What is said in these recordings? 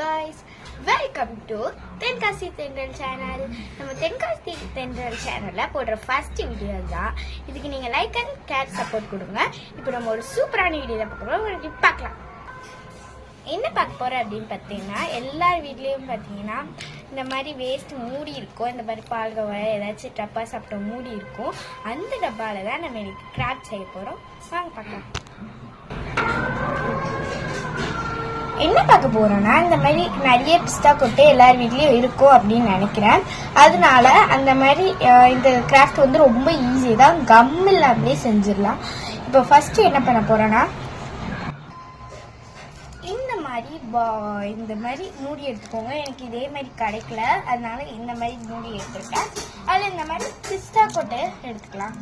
guys, welcome to Tenkasi தென்றல் channel. நம்ம தென்காசி தென்றல் சேனல்ல போடுற ஃபர்ஸ்ட் வீடியோ தான். இதுக்கு நீங்க லைக் அண்ட் ஷேர் சப்போர்ட் கொடுங்க. இப்போ நம்ம ஒரு சூப்பரான வீடியோ தான் பார்க்கலாம். என்ன பார்க்க போறோம் அப்படின்னு பார்த்தீங்கன்னா, எல்லா வீட்லேயும் பார்த்தீங்கன்னா இந்த மாதிரி வேஸ்ட் மூடி இருக்கும். இந்த மாதிரி பால்கோவா ஏதாச்சும் டப்பா சாப்பிட்ட மூடி இருக்கும். அந்த டப்பாவில் தான் நம்ம இன்னைக்கு கிராஃப்ட் செய்ய போகிறோம். வாங்க பார்க்கலாம். என்ன பார்க்க போறோம்னா, இந்த மாதிரி நிறைய பிஸ்தா கொட்டை எல்லார் வீட்லயும் இருக்கும் அப்படின்னு நினைக்கிறேன். அதனால அந்த மாதிரி இந்த கிராஃப்ட் வந்து ரொம்ப ஈஸி தான், கம் இல்லாமலே செஞ்சிடலாம். இப்போ ஃபர்ஸ்ட் என்ன பண்ண போறோம்னா, இந்த மாதிரி மூடி எடுத்துக்கோங்க. எனக்கு இதே மாதிரி கிடைக்கல, அதனால இந்த மாதிரி மூடி எடுத்துருக்கேன். அதில் இந்த மாதிரி பிஸ்தா கொட்டை எடுத்துக்கலாம்.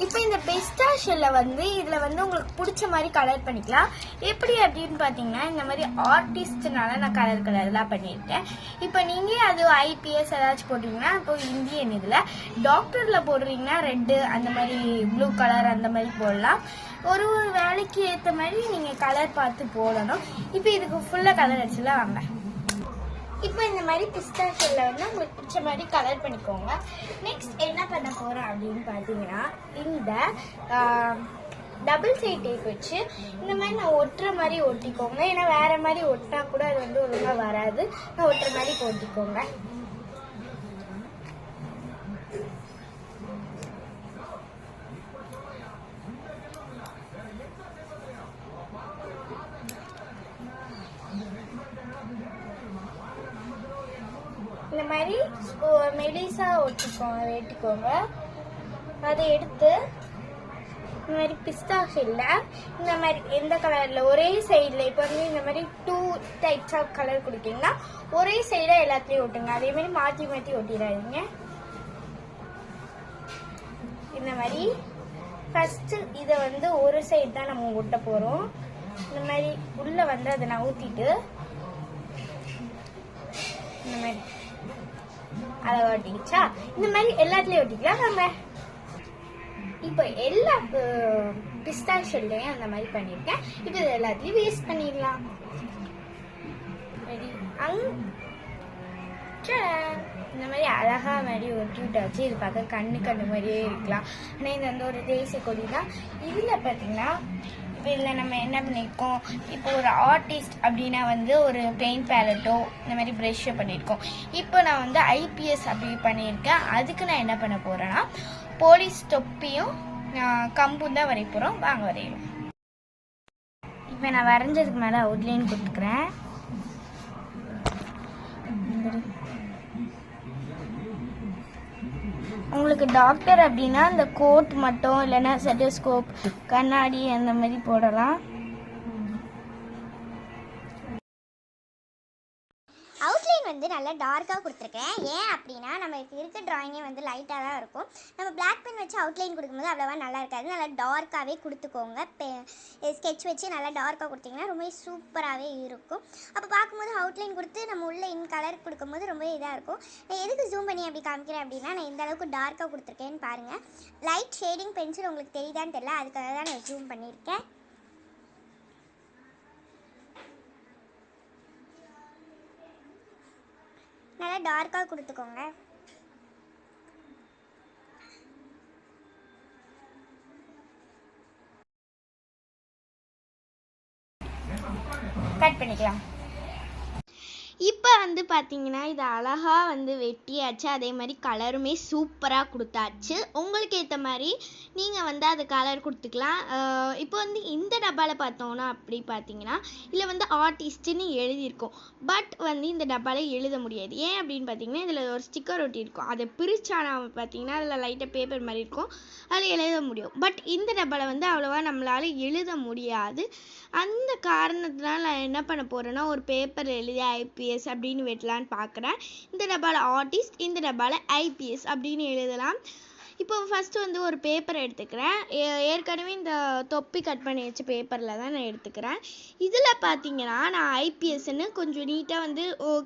இப்போ இந்த பிஸ்தா ஷெல்ல வந்து இதுல வந்து உங்களுக்கு பிடிச்ச மாதிரி கலர் பண்ணிக்கலாம். எப்படி அப்படின்னு பாத்தீங்கன்னா, இந்த மாதிரி ஆர்டிஸ்ட்னால நான் கலர்லாம் பண்ணியிருக்கேன். இப்போ நீங்க அது ஐபிஎஸ் ஏதாச்சும் போட்டீங்கன்னா, இப்போ இந்தியன் இதுல டாக்டர்ல போடுறீங்கன்னா ரெட்டு, அந்த மாதிரி ப்ளூ கலர் அந்த மாதிரி போடலாம். ஒரு வேலைக்கு ஏற்ற மாதிரி நீங்க கலர் பார்த்து போடணும். இப்போ இதுக்கு ஃபுல்லா கலர் அடிச்சுலாம் வாங்க. இப்போ இந்த மாதிரி பிஸ்தா ஷெல்ல வந்து உங்களுக்கு பிடிச்ச மாதிரி கலர் பண்ணிக்கோங்க. நெக்ஸ்ட் என்ன பண்ண போறோம் அப்படின்னு பார்த்தீங்கன்னா, இந்த டபுள் சைட் டேப் வச்சு இந்த மாதிரி நான் ஒட்டுற மாதிரி ஒட்டிக்கோங்க. ஏன்னா வேற மாதிரி ஒட்டா கூட அது வந்து ஒழுங்கா வராது. நான் ஒட்டுற மாதிரி ஒட்டிக்கோங்க. இந்த மாதிரி மெலிசா வெட்டிக்கோங்க. அதை எடுத்து இந்த மாதிரி பிஸ்தா ஷெல்ல இந்த மாதிரி எந்த கலர்ல ஒரே சைட்ல, இப்போ வந்து இந்த மாதிரி 2 டைப்ஸ் ஆஃப் கலர் கொடுத்தீங்கன்னா ஒரே சைடா எல்லாத்தையும் ஒட்டுங்க. அதே மாதிரி மாற்றி மாற்றி ஒட்டிடாதீங்க. இந்த மாதிரி ஃபர்ஸ்ட் இதை வந்து ஒரு சைடு தான் நம்ம ஒட்ட போறோம். இந்த மாதிரி உள்ள வந்து அதை நவுத்திட்டு இந்த மாதிரி அதை ஒட்டிக்கிச்சா, இந்த மாதிரி எல்லாத்துலயும் ஒட்டிக்கலாம். நம்ம இப்போ எல்லா பிஸ்தா ஷெல்லையும் அந்த மாதிரி பண்ணிருக்கேன். இப்போ இது எல்லாத்துலயும் வேஸ்ட் பண்ணிடலாம். இந்த மாதிரி அழகா மாதிரி ஒட்டி விட்டாச்சு. இது பார்க்க கண்ணு மாதிரியே இருக்கலாம். ஆனால் இது வந்து ஒரு தேசிய கொடி தான். இதுல பாத்தீங்கன்னா, இதில் நம்ம என்ன பண்ணியிருக்கோம், இப்போ ஒரு ஆர்டிஸ்ட் அப்படின்னா வந்து ஒரு பெயிண்ட் பேலட்டோ இந்த மாதிரி ப்ரஷ்ஷோ பண்ணியிருக்கோம். இப்போ நான் வந்து ஐபிஎஸ் அப்படி பண்ணியிருக்கேன். அதுக்கு நான் என்ன பண்ண போகிறேன்னா, போலீஸ் தொப்பியும் கம்பும் தான் வரைய போகிறோம். வாங்க வரையணும். இப்போ நான் வரைஞ்சதுக்கு மேலே அவுட்லைன் கொடுத்துக்கிறேன். உங்களுக்கு டாக்டர் அப்படின்னா இந்த கோட் மட்டும், இல்லைன்னா ஸ்டெத்தோஸ்கோப், கண்ணாடி அந்த மாதிரி போடலாம். அவுட்லைன் வந்து நல்லா டார்க்காக கொடுத்துருக்கேன். ஏன் அப்படின்னா, நம்ம இருக்க ட்ராயிங்கே வந்து லைட்டாக தான் இருக்கும். நம்ம பிளாக் பென் வச்சு அவுட்லைன் கொடுக்கும்போது அவ்வளோவா நல்லா இருக்காது. நல்லா டார்க்காகவே கொடுத்துக்கோங்க. ஸ்கெட்ச் வச்சு நல்லா டார்க்காக கொடுத்தீங்கன்னா ரொம்ப சூப்பராகவே இருக்கும். அப்போ பார்க்கும்போது அவுட்லைன் கொடுத்து நம்ம உள்ள இன் கலர் கொடுக்கும்போது ரொம்ப இதாக இருக்கும். நான் எதுக்கு ஜூம் பண்ணி அப்படி காமிக்கிறேன் அப்படின்னா, நான் இந்த அளவுக்கு டார்க்காக கொடுத்துருக்கேன்னு பாருங்கள். லைட் ஷேடிங் பென்சில் உங்களுக்கு தெரியுதான்னு தெரியல, அதுக்காக தான் நான் ஜூம் பண்ணியிருக்கேன். நல்லா டார்க்காக கொடுத்துக்கோங்க. கட் பண்ணிக்கலாம். இப்போ வந்து பார்த்தீங்கன்னா, இது அழகாக வந்து வெட்டியாச்சு. அதே மாதிரி கலருமே சூப்பராக கொடுத்தாச்சு. உங்களுக்கு ஏற்ற மாதிரி நீங்கள் வந்து அது கலர் கொடுத்துக்கலாம். இப்போ வந்து இந்த டப்பாவில் பார்த்தோன்னா அப்படி பார்த்தீங்கன்னா, இதில் வந்து ஆர்டிஸ்ட்டுன்னு எழுதியிருக்கோம். பட் வந்து இந்த டப்பாவில் எழுத முடியாது. ஏன் அப்படின்னு பார்த்தீங்கன்னா, இதில் ஒரு ஸ்டிக்கர் ஒட்டியிருக்கும். அதை பிரிச்சானா பார்த்தீங்கன்னா அதில் லைட்டாக பேப்பர் மாதிரி இருக்கும், அதில் எழுத முடியும். பட் இந்த டப்பாவில் வந்து அவ்வளோவா நம்மளால் எழுத முடியாது. அந்த காரணத்தினால நான் என்ன பண்ண போகிறேன்னா, ஒரு பேப்பர் எழுதி ஐபிஎஸ் அப்படின்னு வெட்டலான்னு பார்க்குறேன். இந்த டப்பாவில் ஆர்டிஸ்ட், இந்த டப்பாவில் ஐபிஎஸ் அப்படின்னு எழுதலாம். இப்போ ஃபஸ்ட்டு வந்து ஒரு பேப்பர் எடுத்துக்கிறேன். ஏற்கனவே இந்த தொப்பி கட் பண்ணி வச்ச பேப்பரில் தான் நான் எடுத்துக்கிறேன். இதில் பார்த்தீங்கன்னா, நான் ஐபிஎஸ்ன்னு கொஞ்சம் நீட்டாக வந்து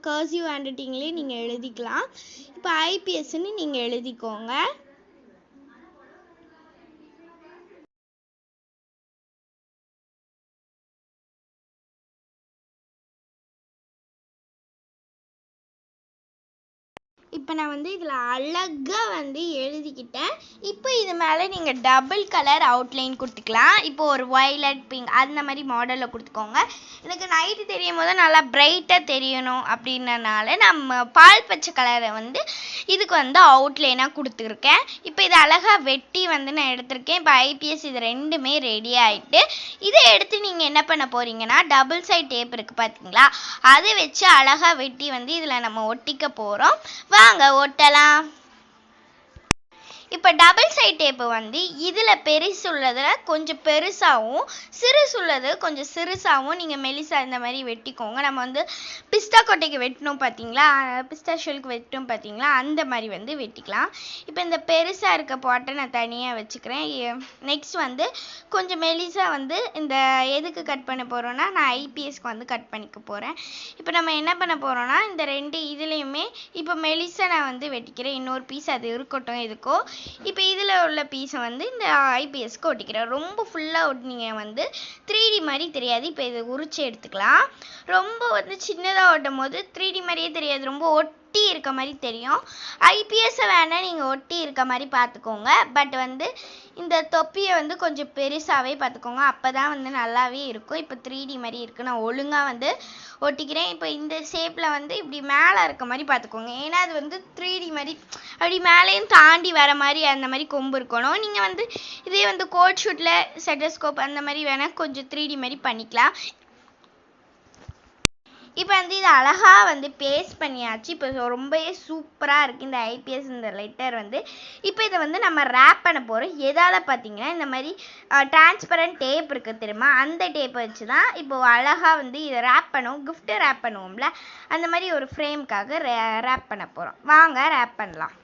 கர்சிவ் ஹேண்ட் ரைட்டிங்லேயே நீங்கள் எழுதிக்கலாம். இப்போ ஐபிஎஸ்ன்னு நீங்கள் எழுதிக்கோங்க. இப்போ நான் வந்து இதில் அழகாக வந்து எழுதிக்கிட்டேன். இப்போ இது மேலே நீங்கள் டபுள் கலர் அவுட்லைன் கொடுத்துக்கலாம். இப்போ ஒரு வயலட் பிங்க் அந்த மாதிரி மாடலில் கொடுத்துக்கோங்க. எனக்கு நைட்டு தெரியும் போது நல்லா பிரைட்டாக தெரியணும் அப்படின்றனால நம்ம பால் பச்சை கலரை வந்து இதுக்கு வந்து அவுட்லைனாக கொடுத்துருக்கேன். இப்போ இதை அழகாக வெட்டி வந்து நான் எடுத்திருக்கேன். இப்போ ஐபிஎஸ் இது ரெண்டுமே ரெடி ஆகிட்டு இதை எடுத்து நீங்கள் என்ன பண்ண போகிறீங்கன்னா டபுள் சைட் டேப் இருக்குது பார்த்தீங்களா, அதை வச்சு அழகாக வெட்டி வந்து இதில் நம்ம ஒட்டிக்க போகிறோம். வாங்க ஒட்டலாம். இப்போ டபுள் சைட் டேப்பு வந்து இதில் பெருசு உள்ளதில் கொஞ்சம் பெருசாகவும் சிறுசு உள்ளது கொஞ்சம் சிறுசாகவும் நீங்கள் மெலிசா இந்த மாதிரி வெட்டிக்கோங்க. நம்ம வந்து பிஸ்தா கொட்டைக்கு வெட்டணும் பார்த்தீங்களா, பிஸ்தா ஷெல்க்கு வெட்டணும் பார்த்தீங்களா, அந்த மாதிரி வந்து வெட்டிக்கலாம். இப்போ இந்த பெருசாக இருக்க பாட்டை நான் தனியாக வச்சுக்கிறேன். நெக்ஸ்ட் வந்து கொஞ்சம் மெலிசா வந்து இந்த எதுக்கு கட் பண்ண போகிறோன்னா நான் ஐபிஎஸ்க்கு வந்து கட் பண்ணிக்க போகிறேன். இப்போ நம்ம என்ன பண்ண போகிறோன்னா இந்த ரெண்டு இதுலேயுமே இப்போ மெலிசா நான் வந்து வெட்டிக்கிறேன். இன்னொரு பீஸ் அது இருக்கட்டும் எதுக்கோ. இப்போ இதில் உள்ள பீஸை வந்து இந்த ஐபிஎஸ்க்கு ஒட்டிக்கிறேன். ரொம்ப ஃபுல்லாக ஒட்டினீங்க வந்து 3D மாதிரி தெரியாது. இப்போ இதை உரிச்சு எடுத்துக்கலாம். ரொம்ப வந்து சின்னதாக ஒட்டும் போது 3D மாதிரியே தெரியாது, ரொம்ப ஒட்டி இருக்க மாதிரி தெரியும். ஐபிஎஸ்ஸை வேணால் நீங்கள் ஒட்டி இருக்க மாதிரி பார்த்துக்கோங்க. பட் வந்து இந்த தொப்பியை வந்து கொஞ்சம் பெருசாகவே பார்த்துக்கோங்க, அப்போ தான் வந்து நல்லாவே இருக்கும். இப்போ 3D மாதிரி இருக்குது, நான் ஒழுங்காக வந்து ஒட்டிக்கிறேன். இப்போ இந்த ஷேப்பில் வந்து இப்படி மேலே இருக்க மாதிரி பார்த்துக்கோங்க, ஏன்னா அது வந்து 3D மாதிரி அப்படி மேலேயும் தாண்டி வர மாதிரி அந்த மாதிரி கொம்பு இருக்கணும். நீங்கள் வந்து இதே வந்து கோட் ஷூட்டில் ஸ்டெத்தோஸ்கோப் அந்த மாதிரி வேணால் கொஞ்சம் 3D மாதிரி பண்ணிக்கலாம். இப்போ வந்து இது அழகாக வந்து பேஸ்ட் பண்ணியாச்சு. இப்போ ரொம்பவே சூப்பராக இருக்குது இந்த ஐபிஎஸ் இந்த லெட்டர் வந்து. இப்போ இதை வந்து நம்ம ரேப் பண்ண போகிறோம். எதால் பார்த்தீங்கன்னா இந்த மாதிரி டிரான்ஸ்பரண்ட் டேப் இருக்குது தெரியுமா, அந்த டேப்பை வச்சு தான் இப்போ அழகாக வந்து இதை ரேப் பண்ணுவோம். கிஃப்ட்டு ரேப் பண்ணுவோம்ல, அந்த மாதிரி ஒரு ஃப்ரேம்க்காக ரேப் பண்ண போகிறோம். வாங்க ரேப் பண்ணலாம்.